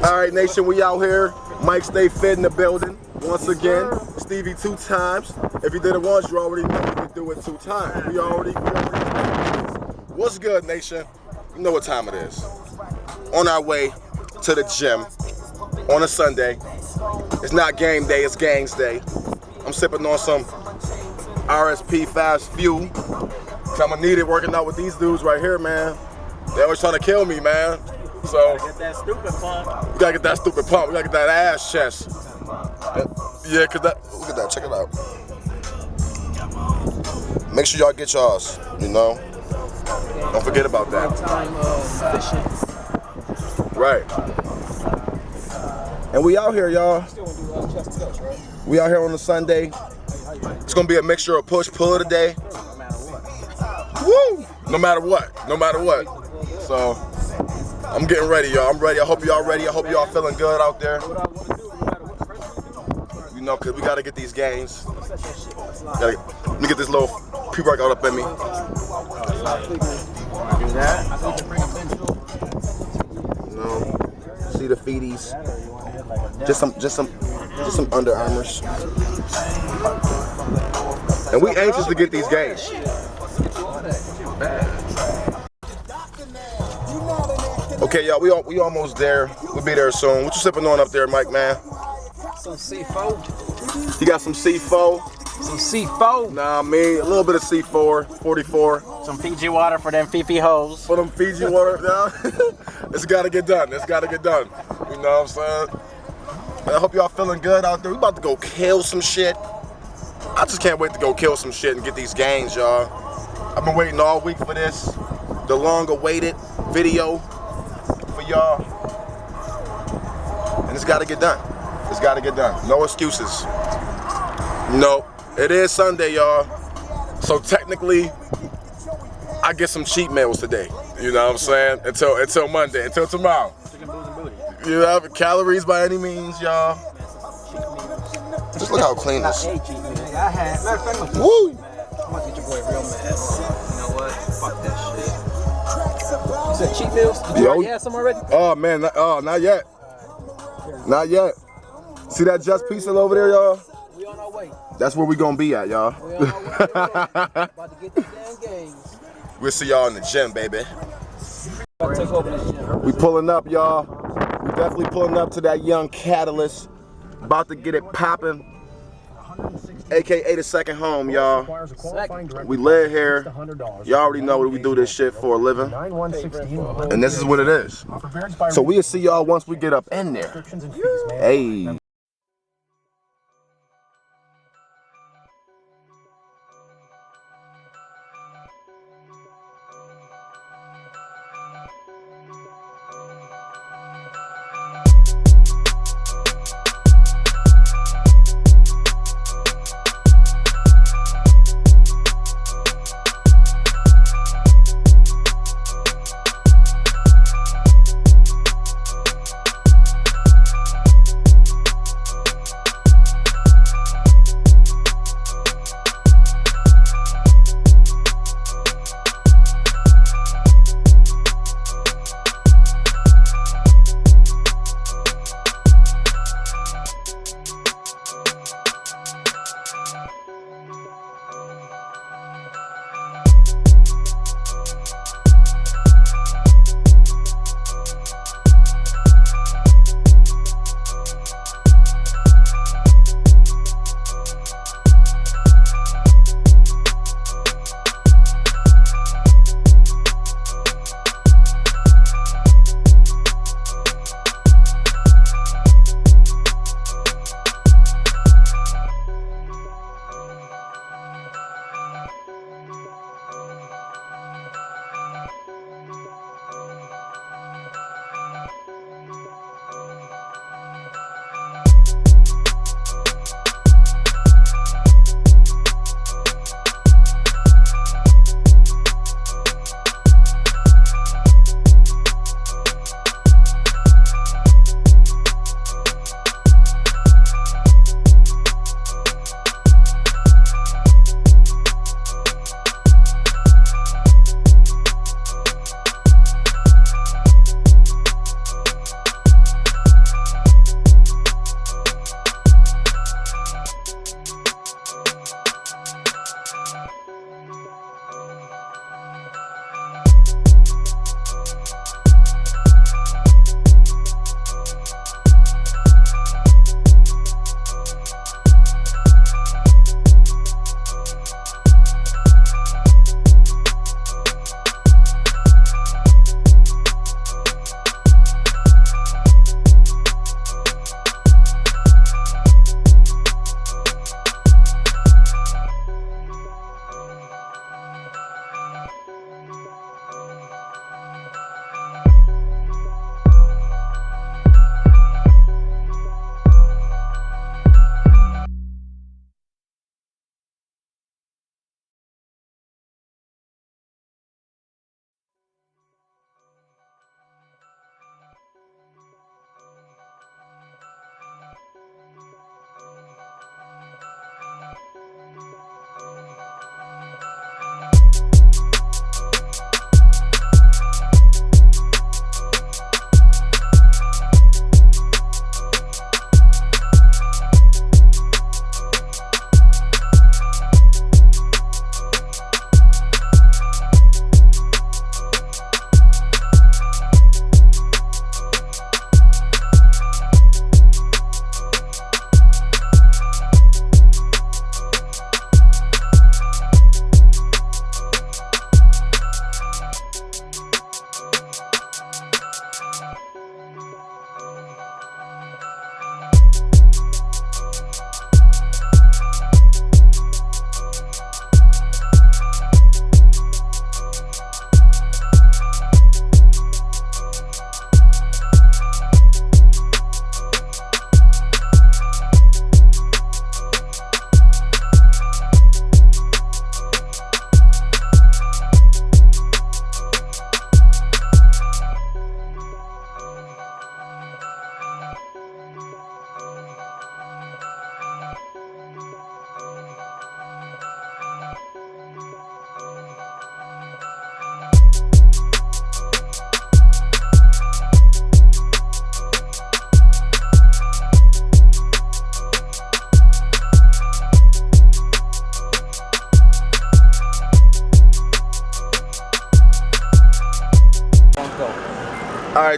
All right, nation, we out here. Mike Stay Fit in the building. Once again, Stevie 2 times. If you did it once, you already know you can do it 2 times. We already What's good, nation? You know what time it is. On our way to the gym on a Sunday. It's not game day, it's gangs day. I'm sipping on some RSP Fast Fuel. Cause I'm gonna need it working out with these dudes right here, man. They always trying to kill me, man. So you gotta get that stupid pump. We gotta get that stupid pump. We gotta get that ass chest. Yeah, cause that. Look at that. Check it out. Make sure y'all get y'all's. You know. Don't forget about that. Right. And we out here, y'all. We out here on a Sunday. It's gonna be a mixture of push-pull today. Woo! No matter what. No matter what. So. I'm getting ready, y'all. I'm ready. I hope y'all ready. I hope y'all feeling good out there. You know, cause we gotta get these gains. Let me get this little pre-workout up in me. You know, see the feeties. Just some Under Armours. And we anxious to get these gains. Okay, y'all, we almost there. We'll be there soon. What you sipping on up there, Mike, man? Some C4. You got some C4? Some C4? Nah, me, a little bit of C4, 44. Some Fiji water for them Fifi hoes. For them Fiji water, now. It's gotta get done. It's gotta get done. You know what I'm saying? I hope y'all feeling good out there. We about to go kill some shit. I just can't wait to go kill some shit and get these gains, y'all. I've been waiting all week for this. The long-awaited video for y'all. And it's gotta get done. It's gotta get done. No excuses. No. It is Sunday, y'all. So technically, I get some cheat meals today. You know what I'm saying? Until Monday, until tomorrow. You know, calories by any means, y'all. Just look how clean this. Woo! You said cheat meals? Did you already have some already? Oh man, not yet. Not yet. See that just pizza over there, y'all? We on our way. That's where we gonna be at, y'all. We on our way. About to get these damn games. We'll see y'all in the gym, baby. Take over this gym. We pulling up, y'all. We definitely pulling up to that young catalyst. About to get it popping. AKA the second home, y'all. We live here. Y'all already know that we do this shit for a living. And this is what it is. So we'll see y'all once we get up in there. Hey.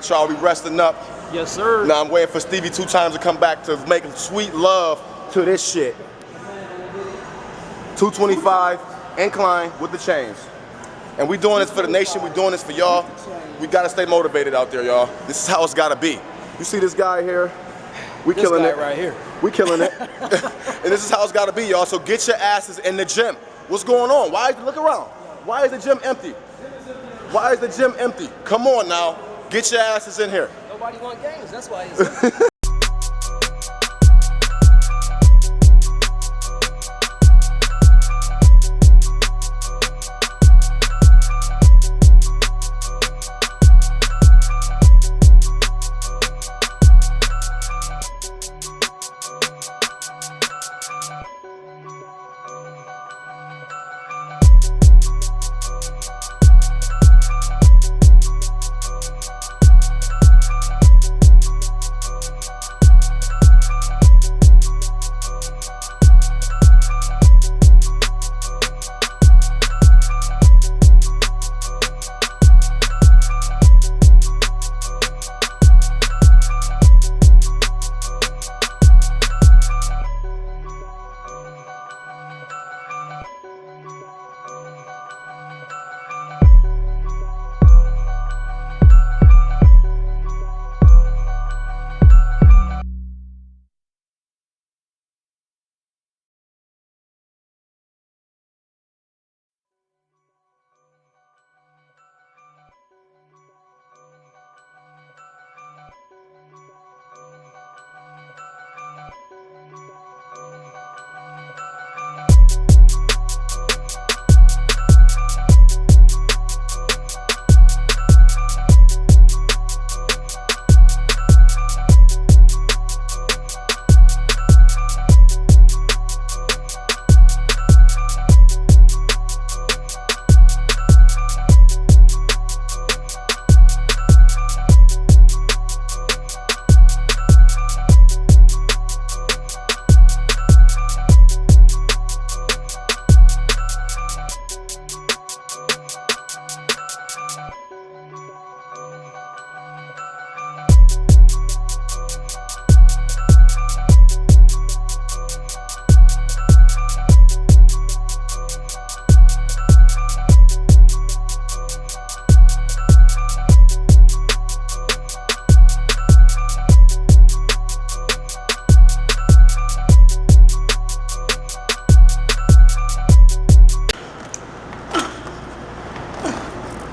night, y'all. We resting up. Yes, sir. Now I'm waiting for Stevie 2 times to come back to make sweet love to this shit. 225 incline with the chains. And we doing this for the nation, we doing this for y'all. We gotta stay motivated out there, y'all. This is how it's gotta be. You see this guy here? We This killing guy it. right here. We killing it. And this is how it's gotta be, y'all. So get your asses in the gym. What's going on? Look around. Why is the gym empty? Why is the gym empty? Come on now. Get your asses in here. Nobody want games. That's why it's.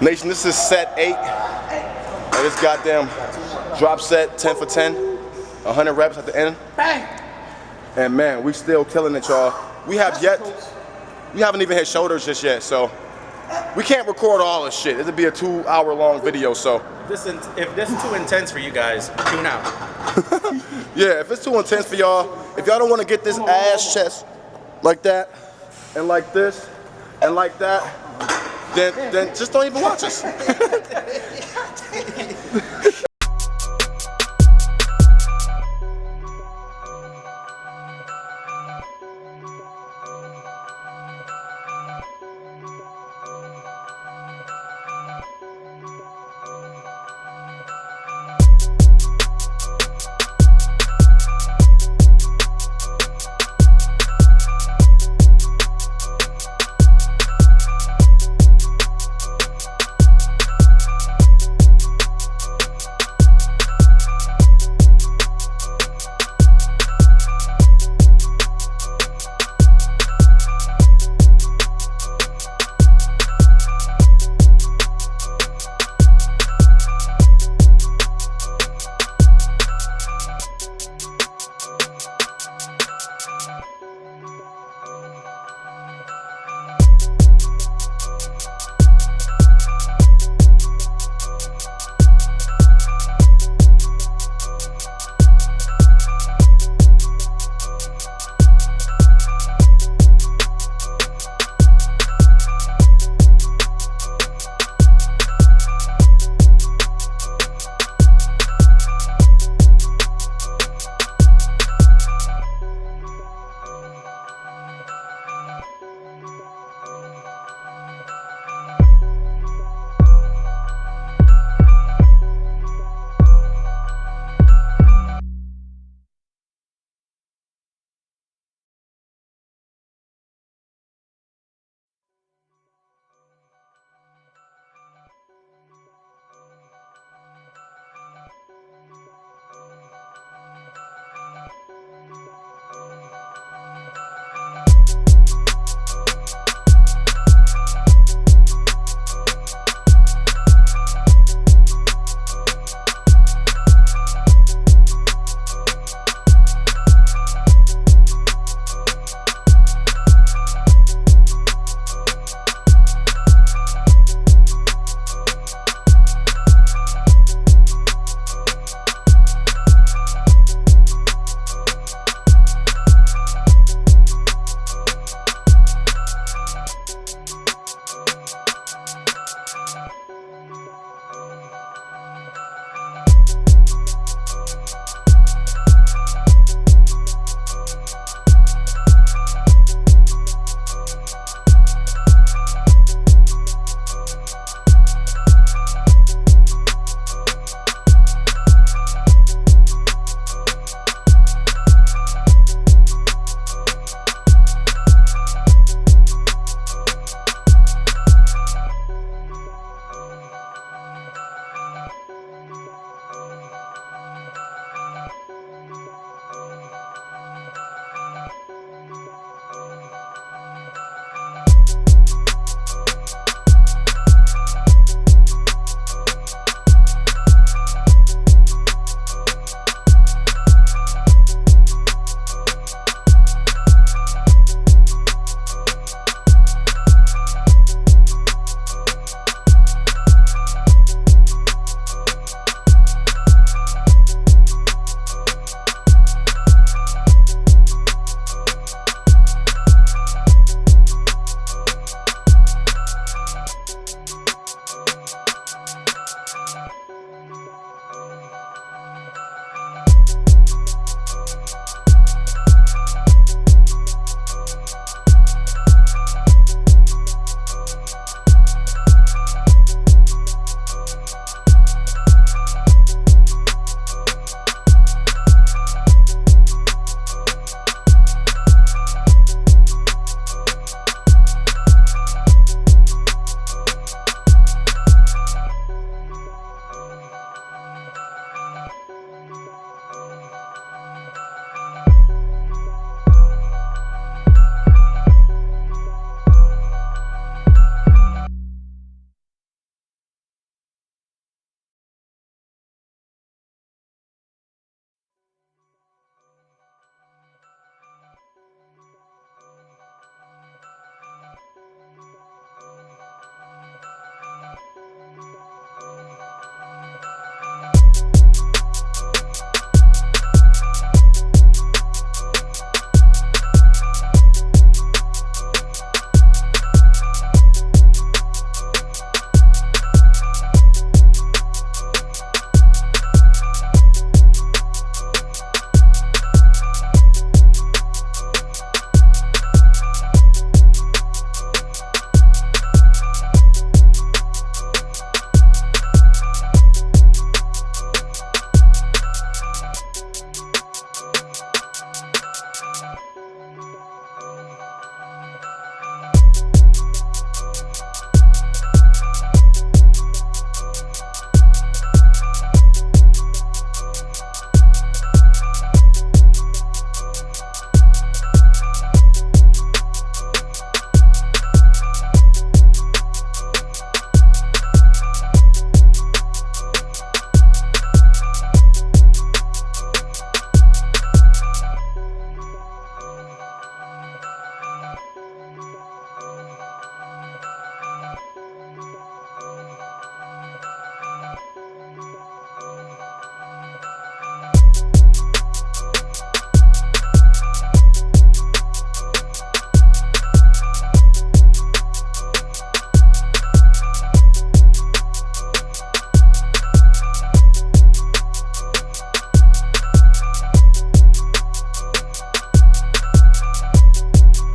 Nation, this is set 8. And this goddamn drop set, 10 for 10. 100 reps at the end. Bang! And man, we still killing it, y'all. We haven't even hit shoulders just yet, so we can't record all this shit. It'll be a 2-hour-long video, so. If this is too intense for you guys, tune out. Yeah, if it's too intense for y'all, if y'all don't want to get this ass chest like that, and like this, and like that, then just don't even watch us.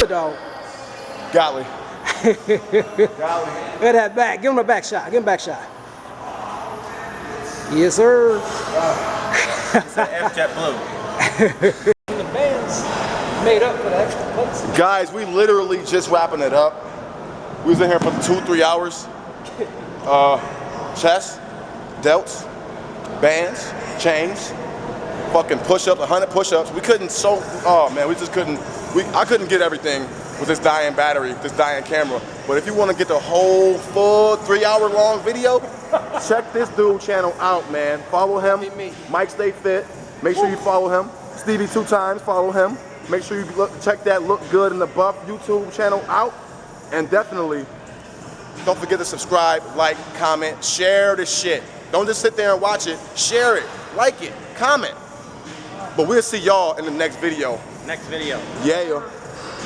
dog. Golly. Look at that back. Give him a back shot. Give him a back shot. Yes, sir. It's an F-Jet Blue. The band's made up for the extra plates. Guys, we literally just wrapping it up. We was in here for 2-3 hours. Chest, delts, bands, chains, fucking push-ups, 100 push-ups. We couldn't we just couldn't, I couldn't get everything with this dying battery, this dying camera. But if you want to get the whole full 3-hour long video, check this dude channel out, man. Follow him, Mike Stay Fit. Make sure you follow him. Stevie 2 times, follow him. Make sure you check that Look Good in the Buff YouTube channel out. And definitely, don't forget to subscribe, like, comment, share this shit. Don't just sit there and watch it. Share it, like it, comment. But we'll see y'all in the next video. Next video. Yeah.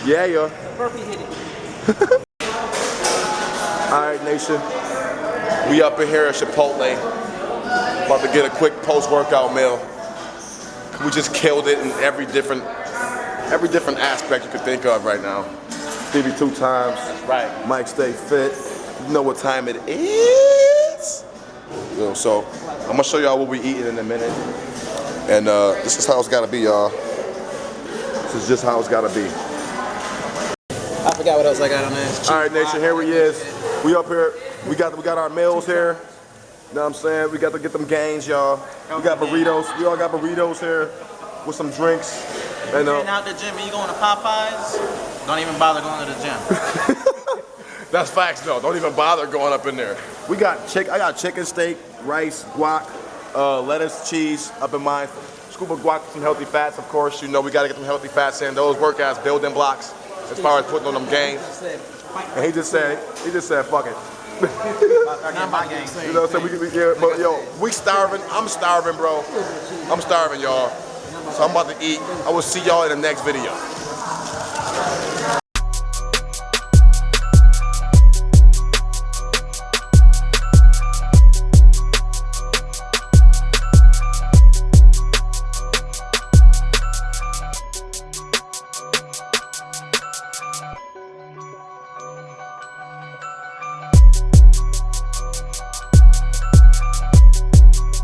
Yeah. Perfect hit it. All right, nation. We up in here at Chipotle. About to get a quick post-workout meal. We just killed it in every different aspect you could think of right now. Stevie 2 times. That's right. Mike Stay Fit. You know what time it is. So I'm gonna show y'all what we eating in a minute. And this is how it's gotta be, y'all. This is just how it's gotta be. I forgot what else I got on this. All right, nation, here we is. We up here. We got our meals here. You know what I'm saying? We got to get them gains, y'all. We got burritos. We all got burritos here with some drinks. And Getting out the gym and you going to Popeyes, don't even bother going to the gym. that's facts, though. Don't even bother going up in there. I got chicken steak, rice, guac, lettuce, cheese up in mine. Scoop of guac with some healthy fats, of course. You know we got to get some healthy fats in. Those work as building blocks as far as putting on them gains. And he just said, fuck it. Not my game. You know, so we starving. I'm starving, bro. I'm starving, y'all. So I'm about to eat. I will see y'all in the next video.